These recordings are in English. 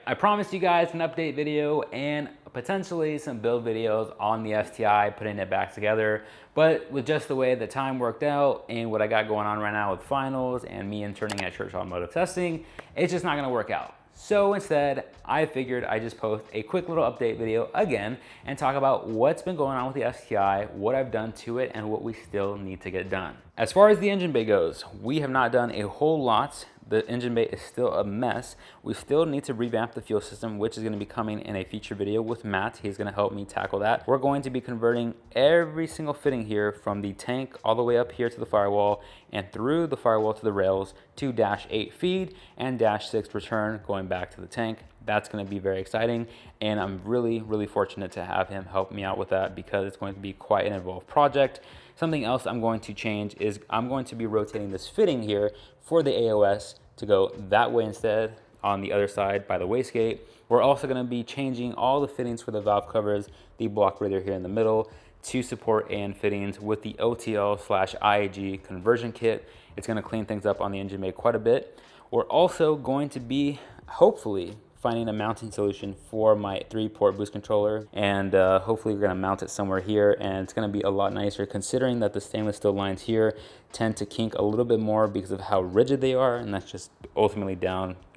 I promised you guys an update video and potentially some build videos on the STI, putting it back together. But with just the way the time worked out and what I got going on right now with finals and me interning at Church Automotive Testing, it's just not gonna work out. So instead, I figured I'd just post a quick little update video again and talk about what's been going on with the STI, what I've done to it, and what we still need to get done. As far as the engine bay goes, we have not done a whole lot. The engine bay is still a mess. We still need to revamp the fuel system, which is going to be coming in a feature video with Matt. He's going to help me tackle that. We're going to be converting every single fitting here from the tank all the way up here to the firewall and through the firewall to the rails to -8 feed and -6 return going back to the tank. That's going to be very exciting, and I'm really fortunate to have him help me out with that because it's going to be quite an involved project. Something else I'm going to change is I'm going to be rotating this fitting here for the AOS to go that way instead on the other side by the wastegate. We're also going to be changing all the fittings for the valve covers, the block breather here in the middle, to support AN fittings with the OTL/IAG conversion kit. It's going to clean things up on the engine bay quite a bit. We're also going to be hopefully finding a mounting solution for my 3-port boost controller, and hopefully we're going to mount it somewhere here, and it's going to be a lot nicer considering that the stainless steel lines here tend to kink a little bit more because of how rigid they are, and that's just ultimately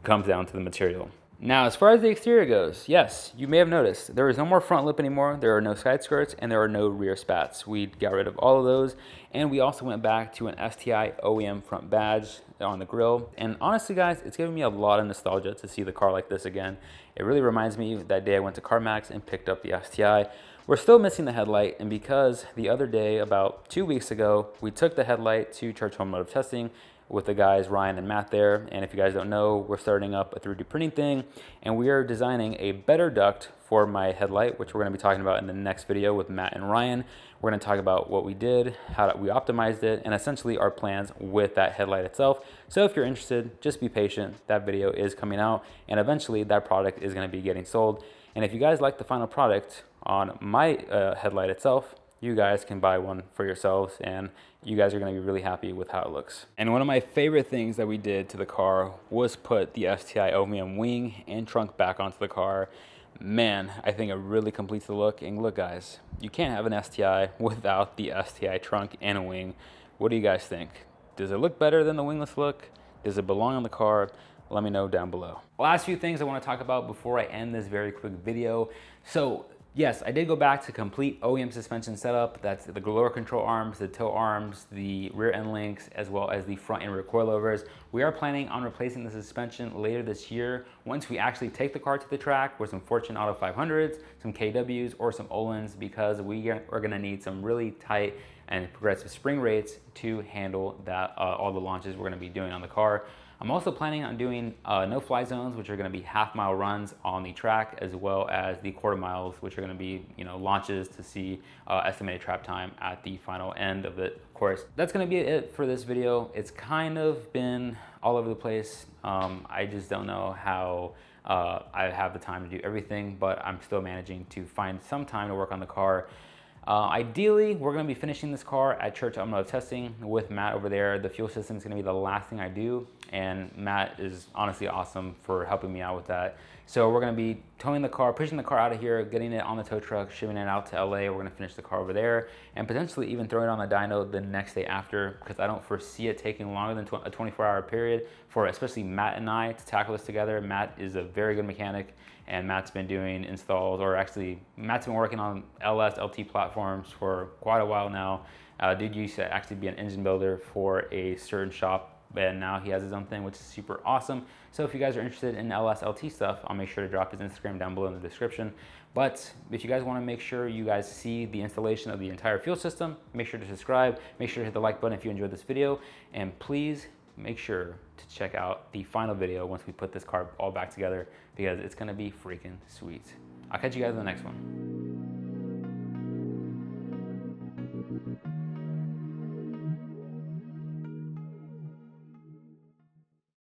comes down to the material. Now, as far as the exterior goes, yes, you may have noticed there is no more front lip anymore, there are no side skirts, and there are no rear spats. We got rid of all of those, and we also went back to an STI OEM front badge on the grille. And honestly, guys, it's giving me a lot of nostalgia to see the car like this again. It really reminds me of that day I went to CarMax and picked up the STI. We're still missing the headlight, and because the other day, about 2 weeks ago, we took the headlight to Church Automotive Testing with the guys Ryan and Matt there. And if you guys don't know, we're starting up a 3D printing thing, and we are designing a better duct for my headlight, which we're going to be talking about in the next video with Matt and Ryan. We're going to talk about what we did, how we optimized it, and essentially our plans with that headlight itself. So if you're interested, just be patient. That video is coming out, and eventually that product is going to be getting sold. And if you guys like the final product on my headlight itself, you guys can buy one for yourselves, and you guys are going to be really happy with how it looks. And one of my favorite things that we did to the car was put the STI OEM wing and trunk back onto the car. Man, I think it really completes the look. And look, guys, you can't have an STI without the STI trunk and a wing. What do you guys think? Does it look better than the wingless look? Does it belong on the car? Let me know down below. Last few things I want to talk about before I end this very quick video. So yes, I did go back to complete OEM suspension setup. That's the lower control arms, the toe arms, the rear end links, as well as the front and rear coilovers. We are planning on replacing the suspension later this year once we actually take the car to the track with some Fortune Auto 500s, some KWs, or some Olins, because we are going to need some really tight and progressive spring rates to handle that all the launches we're going to be doing on the car. I'm also planning on doing no-fly zones, which are going to be half-mile runs on the track, as well as the quarter miles, which are going to be launches to see estimated trap time at the final end of it. Of course, that's going to be it for this video. It's kind of been all over the place. I just don't know how I have the time to do everything, but I'm still managing to find some time to work on the car. Ideally, we're going to be finishing this car at Church Automotive Testing with Matt over there. The fuel system is going to be the last thing I do, and Matt is honestly awesome for helping me out with that. So we're going to be towing the car, pushing the car out of here, getting it on the tow truck, shipping it out to LA. We're going to finish the car over there and potentially even throw it on the dyno the next day after, because I don't foresee it taking longer than a 24-hour period for especially Matt and I to tackle this together. Matt is a very good mechanic, and Matt's been doing installs, or actually Matt's been working on LS, LT platforms for quite a while now. Dude used to actually be an engine builder for a certain shop, and now he has his own thing, which is super awesome. So if you guys are interested in LS, LT stuff, I'll make sure to drop his Instagram down below in the description. But if you guys want to make sure you guys see the installation of the entire fuel system, make sure to subscribe, make sure to hit the like button if you enjoyed this video, and please make sure to check out the final video once we put this car all back together, because it's going to be freaking sweet. I'll catch you guys in the next one.